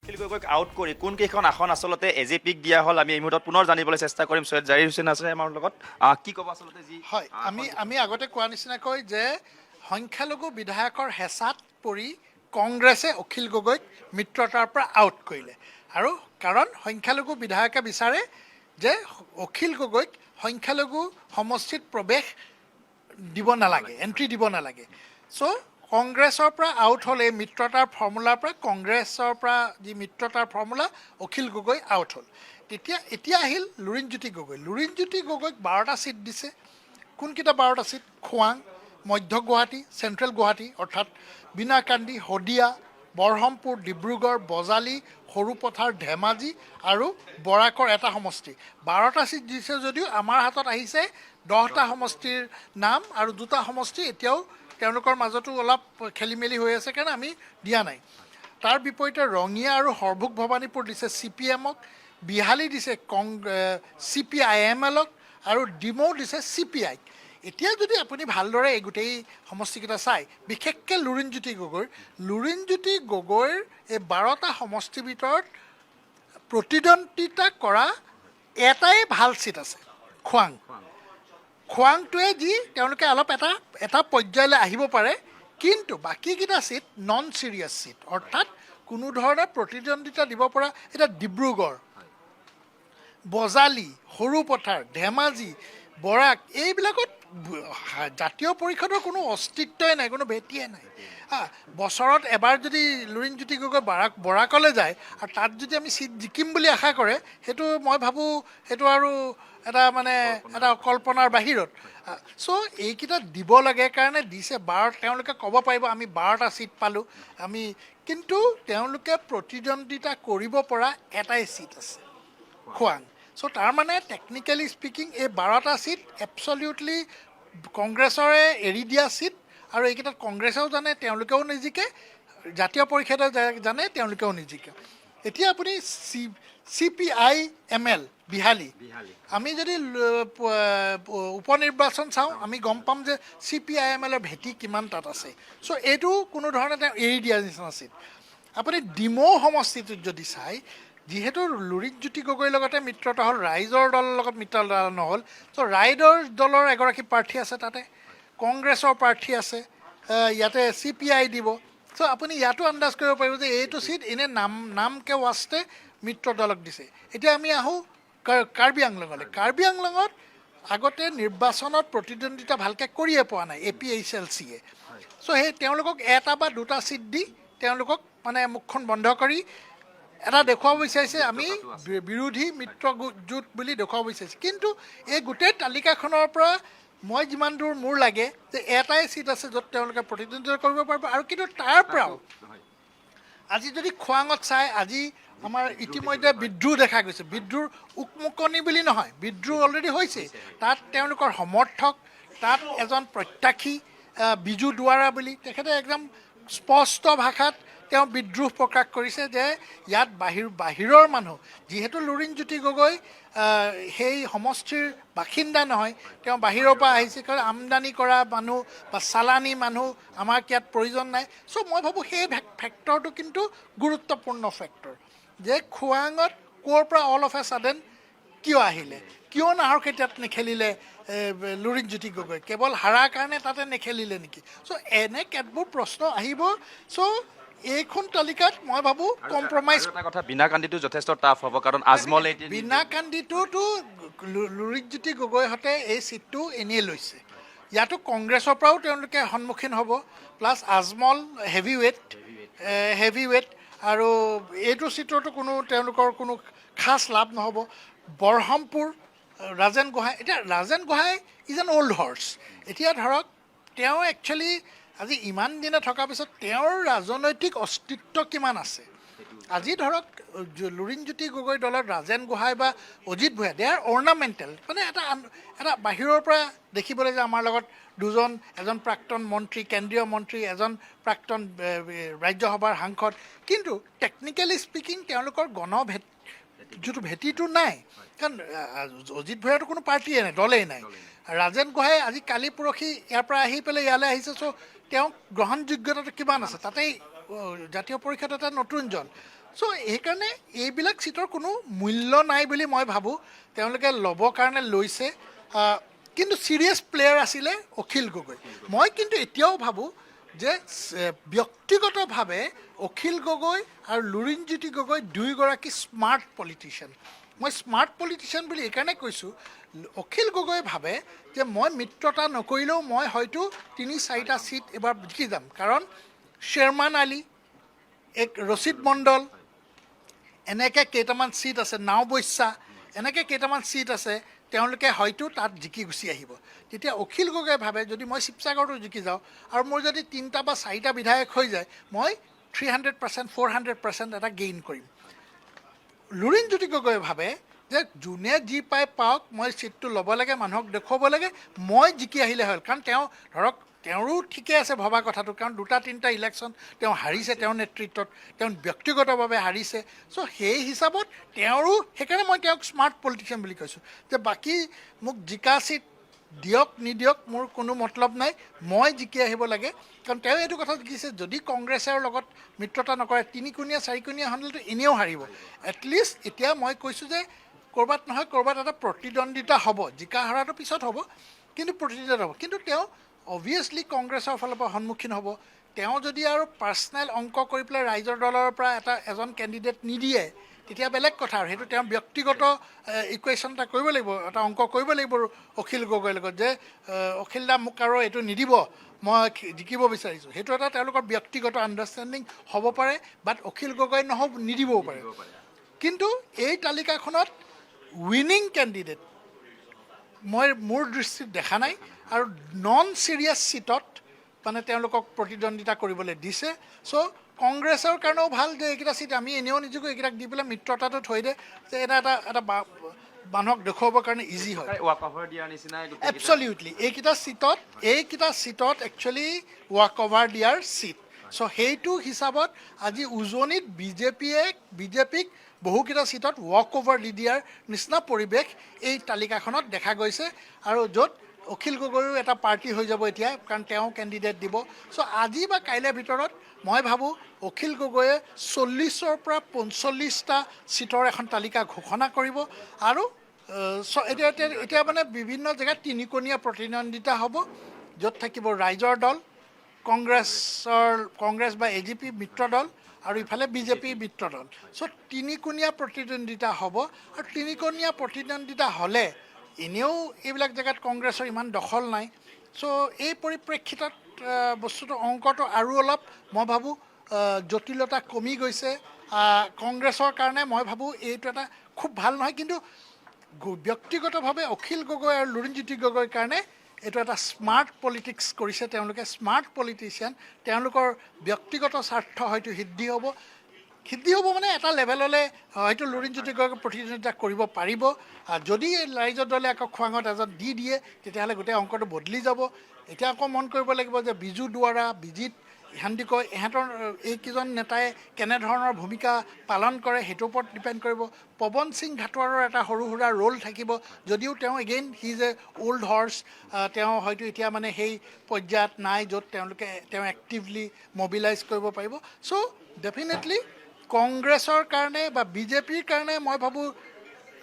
অখিল গগৈক আউট কৰি কোনকেইখন আসন আচলতে এজেপিক দিয়া হ'ল আমি এই মুহূৰ্তত পুনৰ জানিবলৈ চেষ্টা কৰিম। সৈয়দ জাহিৰ হুছেইন আছে আমাৰ লগত। কি ক'ব আচলতে যি হয়, আমি আগতে কোৱা নিচিনাকৈ যে সংখ্যালঘু বিধায়কৰ হেঁচাত পৰি কংগ্ৰেছে অখিল গগৈক মিত্ৰতাৰ পৰা আউট কৰিলে। আৰু কাৰণ সংখ্যালঘু বিধায়কে বিচাৰে যে অখিল গগৈক সংখ্যালঘু সমষ্টিত প্ৰৱেশ দিব নালাগে, এণ্ট্ৰি দিব নালাগে। চ' কংগ্ৰেছৰ পৰা আউট হ'ল এই মিত্ৰতাৰ ফৰ্মুলাৰ পৰা, কংগ্ৰেছৰ পৰা যি মিত্ৰতাৰ ফৰ্মুলা অখিল গগৈ আউট হ'ল। এতিয়া আহিল লুৰিণজ্যোতি গগৈ। লুৰিণজ্যোতি গগৈক 12টা ছিট দিছে। কোনকেইটা 12টা ছিট? খোৱাং, মধ্য গুৱাহাটী, চেণ্ট্ৰেল গুৱাহাটী অৰ্থাৎ বিনাকান্দি, শদিয়া, বৰহমপুৰ, ডিব্ৰুগড়, বজালী, সৰুপথাৰ, ধেমাজি আৰু বৰাকৰ এটা সমষ্টি। 12টা ছিট দিছে যদিও আমাৰ হাতত আহিছে 10টা সমষ্টিৰ নাম আৰু 2টা সমষ্টি এতিয়াও তেওঁলোকৰ মাজতো অলপ খেলি মেলি হৈ আছে কাৰণে আমি দিয়া নাই। তাৰ বিপৰীতে ৰঙিয়া আৰু সৰভোগ ভৱানীপুৰ দিছে CPM-ক, বিহালী দিছে CPIML-ক আৰু ডিমৌ দিছে CPI-ক। এতিয়া যদি আপুনি ভালদৰে এই গোটেই সমষ্টিকেইটা চায়, বিশেষকৈ লুৰিণজ্যোতি গগৈৰ এই 12টা সমষ্টিৰ ভিতৰত প্ৰতিদ্বন্দ্বিতা কৰা এটাই ভাল ছিট আছে, খোৱাংটোৱে যি তেওঁলোকে অলপ এটা পৰ্যায়লৈ আহিব পাৰে। কিন্তু বাকীকেইটা ছিট নন ছিৰিয়াছ ছিট, অৰ্থাৎ কোনো ধৰণে প্ৰতিদ্বন্দ্বিতা দিব পৰা। এতিয়া ডিব্ৰুগড়, বজালী, সৰুপথাৰ, ধেমাজি, বৰাক এইবিলাকত জাতীয় পৰিষদৰ কোনো অস্তিত্বই নাই, কোনো ভেটিয়ে নাই। বছৰত এবাৰ যদি লুৰিণজ্যোতি গগৈ বৰাকলৈ যায় আৰু তাত যদি আমি ছিট জিকিম বুলি আশা কৰে, সেইটো মই ভাবোঁ সেইটো আৰু এটা কল্পনাৰ বাহিৰত। চ' এইকেইটা দিব লাগে কাৰণে দিছে। তেওঁলোকে ক'ব পাৰিব আমি 12টা ছিট পালোঁ আমি, কিন্তু তেওঁলোকে প্ৰতিদ্বন্দ্বিতা কৰিব পৰা এটাই ছিট আছে, খোৱাং। চ' তাৰমানে টেকনিকেলি স্পিকিং এই 12টা ছিট এবছলিউটলি কংগ্ৰেছৰে এৰি দিয়া ছিট। আৰু এইকেইটাত কংগ্ৰেছেও জানে তেওঁলোকেও নিজিকে, জাতীয় পৰিষদে জানে তেওঁলোকেও নিজিকে। এতিয়া আপুনি CPIML বিহালী, আমি যদি উপনিৰ্বাচন চাওঁ আমি গম পাম যে CPIML-ৰ ভেটি কিমান তাত আছে। চ' এইটো কোনো ধৰণে তেওঁ এৰি দিয়াৰ নিচিনা ছিট। আপুনি ডিমৌ সমষ্টিটোত যদি চায়, যিহেতু লুৰিণজ্যোতি গগৈৰ লগতে মিত্ৰতা হ'ল, ৰাইজৰ দলৰ লগত মিত্ৰতা নহ'ল। চ' ৰাইজৰ দলৰ এগৰাকী প্ৰাৰ্থী আছে তাতে, কংগ্ৰেছৰ প্ৰাৰ্থী আছে, ইয়াতে CPI দিব। চ' আপুনি ইয়াতো আন্দাজ কৰিব পাৰিব যে এইটো ছিট এনে নামকে ৱাস্তে মিত্ৰ দলক দিছে। এতিয়া আমি আহোঁ কাৰ্বি আংলঙলৈ। কাৰ্বি আংলঙত আগতে নিৰ্বাচনত প্ৰতিদ্বন্দ্বিতা ভালকৈ কৰিয়ে পোৱা নাই APHLC-য়ে। চ' সেই তেওঁলোকক 1টা বা 2টা ছিট দি তেওঁলোকক মুখখন বন্ধ কৰি এটা দেখুৱাব বিচাৰিছে আমি বিৰোধী মিত্ৰজোঁট বুলি দেখুৱাব বিচাৰিছে। কিন্তু এই গোটেই তালিকাখনৰ পৰা মই যিমান দূৰ মোৰ লাগে যে এটাই ছিট আছে য'ত তেওঁলোকে প্ৰতিদ্বন্দ্বিতা কৰিব পাৰিব। আৰু কিন্তু তাৰ পৰাও আজি যদি খোৱাঙত চাই, আজি আমাৰ ইতিমধ্যে বিদ্ৰোহ দেখা গৈছে। বিদ্ৰোহ উকমুকনি বুলি নহয়, বিদ্ৰোহ অলৰেডি হৈছে। তাত তেওঁলোকৰ সমৰ্থক, তাত এজন প্ৰত্যাশী বিজু দুৱাৰা বুলি, তেখেতে একদম স্পষ্ট ভাষাত তেওঁ বিদ্ৰোহ প্ৰকাশ কৰিছে যে ইয়াত বাহিৰৰ মানুহ, যিহেতু লুৰিণজ্যোতি গগৈ সেই সমষ্টিৰ বাসিন্দা নহয়, তেওঁ বাহিৰৰ পৰা আহিছে, আমদানি কৰা মানুহ বা চালানী মানুহ আমাক ইয়াত প্ৰয়োজন নাই। চ' মই ভাবোঁ সেই ফেক্টৰটো কিন্তু গুৰুত্বপূৰ্ণ ফেক্টৰ, যে খোৱাঙত ক'ৰ পৰা অল অফ এ ছাডেন কিয় আহিলে, কিয় নাহৰকটীয়াত তাত নেখেলিলে লুৰিণজ্যোতি গগৈ, কেৱল হাৰাৰ কাৰণে তাতে নেখেলিলে নেকি? চ' এনে কেতবোৰ প্ৰশ্ন আহিব। চ' এইখন তালিকাত মই ভাবোঁ কম্প্ৰমাইজ। এটা কথা, বিনাকান্দিটো যথেষ্ট টাফ হ'ব, কাৰণ আজমল বিনাকান্দিটোতো লুৰিণজ্যোতি গগৈহঁতে এই ছিটটো এনেই লৈছে। ইয়াতো কংগ্ৰেছৰ পৰাও তেওঁলোকে সন্মুখীন হ'ব, প্লাছ আজমল হেভি ৱেট আৰু এইটো ছিটতো তেওঁলোকৰ কোনো খাছ লাভ নহ'ব। বৰহমপুৰ ৰাজেন গোহাঁই, এতিয়া Rajen Gohain is an old horse. এতিয়া ধৰক তেওঁ একচুৱেলি আজি ইমান দিনে থকাৰ পিছত তেওঁৰ ৰাজনৈতিক অস্তিত্ব কিমান আছে। আজি ধৰক লুৰিণজ্যোতি গগৈ দলত ৰাজেন গোহাঁই বা অজিত ভূঞা, দে আৰ অৰ্নামেণ্টেল, এটা বাহিৰৰ পৰা দেখিবলৈ যে আমাৰ লগত এজন প্ৰাক্তন মন্ত্ৰী, কেন্দ্ৰীয় মন্ত্ৰী, এজন প্ৰাক্তন ৰাজ্যসভাৰ সাংসদ, কিন্তু টেকনিকেলি স্পিকিং তেওঁলোকৰ যিটো ভেটিটো নাই। কাৰণ অজিত ভূঞাৰতো কোনো পাৰ্টীয়ে নাই, দলেই নাই। ৰাজেন গোহাঁই আজি কালি পৰহি ইয়াৰ পৰা আহি পেলাই ইয়ালৈ আহিছে। চ' তেওঁ গ্ৰহণযোগ্যতাটো কিমান আছে, তাতেই জাতীয় পৰিষদ এটা নতুন জন। চ' সেইকাৰণে এইবিলাক চিটৰ কোনো মূল্য নাই বুলি মই ভাবোঁ তেওঁলোকে ল'বৰ কাৰণে লৈছে কিন্তু ছিৰিয়াছ প্লেয়াৰ আছিলে অখিল গগৈ মই কিন্তু এতিয়াও ভাবোঁ যে ব্যক্তিগতভাৱে অখিল গগৈ আৰু লুৰিণজ্যোতি গগৈ দুয়োগৰাকী স্মাৰ্ট পলিটিচিয়ান মই স্মাৰ্ট পলিটিচিয়ান বুলি এইকাৰণে কৈছোঁ অখিল গগৈ ভাবে যে মই মিত্ৰতা নকৰিলেও মই হয়তো 3-4টা চিট এবাৰ জিকি যাম কাৰণ শ্বেৰমান আলী ৰচিদ মণ্ডল এনেকৈ কেইটামান চিট আছে নাও বৈশ্যা এনেকৈ কেইটামান চিট আছে তেওঁলোকে হয়তো তাত জিকি গুচি আহিব তেতিয়া অখিল গগৈ ভাবে যদি মই শিৱসাগৰতো জিকি যাওঁ আৰু মোৰ যদি 3টা বা 4টা বিধায়ক হৈ যায় মই 300% 400% এটা গেইন কৰিম লুৰিণজ্যোতি গগৈ ভাবে যে যোনে যি পাই পাওক মই চিটটো ল'ব লাগে মানুহক দেখুৱাব লাগে মই জিকি আহিলে হ'ল কাৰণ তেওঁ ধৰক তেওঁৰো ঠিকে আছে ভবা কথাটো কাৰণ 2-3টা ইলেকশ্যন তেওঁ হাৰিছে তেওঁৰ নেতৃত্বত তেওঁ ব্যক্তিগতভাৱে হাৰিছে চ' সেই হিচাপত তেওঁৰো সেইকাৰণে মই তেওঁক স্মাৰ্ট পলিটিচিয়ান বুলি কৈছোঁ যে বাকী মোক জিকা চিট দিয়ক নিদিয়ক মোৰ কোনো মতলব নাই মই জিকি আহিব লাগে কাৰণ তেওঁ এইটো কথা দেখিছে যদি কংগ্ৰেছৰ লগত মিত্ৰতা নকৰে 3-কোণীয়া 4-কোণীয়া হ'লেতো এনেও হাৰিব এটলিষ্ট এতিয়া মই কৈছোঁ যে ক'ৰবাত নহয় ক'ৰবাত এটা প্ৰতিদ্বন্দ্বিতা হ'ব জিকা হৰাটো পিছত হ'ব কিন্তু প্ৰতিদ্বন্দ্বিতা হ'ব কিন্তু তেওঁ অবভিয়াছলি কংগ্ৰেছৰ ফালৰ পৰা সন্মুখীন হ'ব তেওঁ যদি আৰু পাৰ্চনেল অংক কৰি পেলাই ৰাইজৰ দলৰ পৰা এজন কেণ্ডিডেট নিদিয়ে তেতিয়া বেলেগ কথা আৰু সেইটো তেওঁ ব্যক্তিগত ইকুৱেশ্যন এটা কৰিব লাগিব এটা অংক কৰিব লাগিব অখিল গগৈৰ লগত যে অখিল দা মোক আৰু এইটো নিদিব মই জিকিব বিচাৰিছোঁ সেইটো এটা তেওঁলোকৰ ব্যক্তিগত আণ্ডাৰষ্টেণ্ডিং হ'ব পাৰে বাট অখিল গগৈ নিদিবও পাৰে কিন্তু এই তালিকাখনত উইনিং কেণ্ডিডেট মই মোৰ দৃষ্টিত দেখা নাই আৰু নন ছিৰিয়াছ চিটত মানে তেওঁলোকক প্ৰতিদ্বন্দ্বিতা কৰিবলৈ দিছে চ' কংগ্ৰেছৰ কাৰণেও ভাল যে এইকেইটা চিট আমি এনেও নিযোগো এইকেইটাক দি পেলাই মিত্ৰতাটো থৈ দে যে এটা মানুহক দেখুৱাবৰ কাৰণে ইজি হয় এবছলিউটলি এইকেইটা চিটত একচুৱেলি ৱাক অভাৰ দিয়াৰ চিট চ' সেইটো হিচাপত আজি উজনিত বিজেপিক বহুকেইটা চিটত ৱাক অভাৰ দি দিয়াৰ নিচিনা পৰিৱেশ এই তালিকাখনত দেখা গৈছে আৰু য'ত অখিল গগৈৰো এটা পাৰ্টি হৈ যাব এতিয়া কাৰণ তেওঁ কেণ্ডিডেট দিব চ' আজি বা কাইলৈৰ ভিতৰত মই ভাবোঁ অখিল গগৈয়ে 40ৰ পৰা 45টা চিটৰ এখন তালিকা ঘোষণা কৰিব আৰু এতিয়া মানে বিভিন্ন জেগাত 3-কোণীয়া প্ৰতিদ্বন্দ্বিতা হ'ব য'ত থাকিব ৰাইজৰ দল কংগ্ৰেছ বা AGP মিত্ৰ দল আৰু ইফালে বিজেপি মিত্ৰ দল চ' 3-কোণীয়া প্ৰতিদ্বন্দ্বিতা হ'ব আৰু 3-কোণীয়া প্ৰতিদ্বন্দ্বিতা হ'লে এনেও এইবিলাক জেগাত কংগ্ৰেছৰ ইমান দখল নাই চ' এই পৰিপ্ৰেক্ষিতত বস্তুটো অংকটো আৰু অলপ মই ভাবোঁ জটিলতা কমি গৈছে কংগ্ৰেছৰ কাৰণে মই ভাবোঁ এইটো এটা খুব ভাল নহয় কিন্তু ব্যক্তিগতভাৱে অখিল গগৈ আৰু লুৰিণজ্যোতি গগৈৰ কাৰণে এইটো এটা স্মাৰ্ট পলিটিক্স কৰিছে তেওঁলোকে স্মাৰ্ট পলিটিচিয়ান তেওঁলোকৰ ব্যক্তিগত স্বাৰ্থ হয়তো সিদ্ধি হ'ব মানে এটা লেভেললৈ হয়তো লুৰিণজ্যোতি গগৈক প্ৰতিদ্বন্দ্বিতা কৰিব পাৰিব যদি ৰাইজৰ দলে আকৌ খোৱাঙত এজন দি দিয়ে তেতিয়াহ'লে গোটেই অংকটো বদলি যাব এতিয়া আকৌ মন কৰিব লাগিব যে বিজু দুৱাৰা বিজিত ইহঁতিকৈ ইহঁতৰ এইকেইজন নেতাই কেনেধৰণৰ ভূমিকা পালন কৰে সেইটোৰ ওপৰত ডিপেণ্ড কৰিব পৱন সিং ঘাটোৱাৰৰ এটা সৰু সুৰা ৰোল থাকিব যদিও তেওঁ again he is a old horse তেওঁ হয়তো এতিয়া মানে সেই পৰ্যায়ত নাই য'ত তেওঁ এক্টিভলি মবিলাইজ কৰিব পাৰিব চ' ডেফিনেটলি কংগ্ৰেছৰ কাৰণে বা বিজেপিৰ কাৰণে মই ভাবোঁ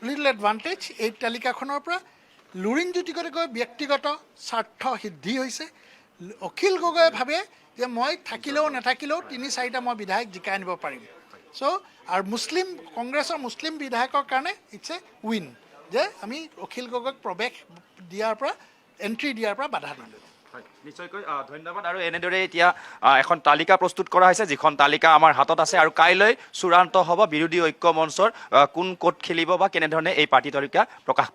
লিটল এডভান্টেজ এই তালিকাখনৰ পৰা লুৰিণজ্যোতি গগৈৰ ব্যক্তিগত স্বাৰ্থ সিদ্ধি হৈছে অখিল গগৈয়ে ভাবে যে মই থাকিলেও নাথাকিলেও 3-4টা মই বিধায়ক জিকাই আনিব পাৰিম চ' আৰু কংগ্ৰেছৰ মুছলিম বিধায়কৰ কাৰণে ইটছ এ উইন যে আমি অখিল গগৈক এণ্ট্ৰি দিয়াৰ পৰা বাধা দিলোঁ নিশ্চয়কৈ ধন্যবাদ আৰু এনেদৰে এতিয়া এখন তালিকা প্ৰস্তুত কৰা হৈছে যিখন তালিকা আমাৰ হাতত আছে আৰু কাইলৈ চূড়ান্ত হ'ব বিৰোধী ঐক্য মঞ্চৰ কোন ক'ত খেলিব বা কেনেধৰণে এই পাৰ্টি তালিকা প্ৰকাশ পাব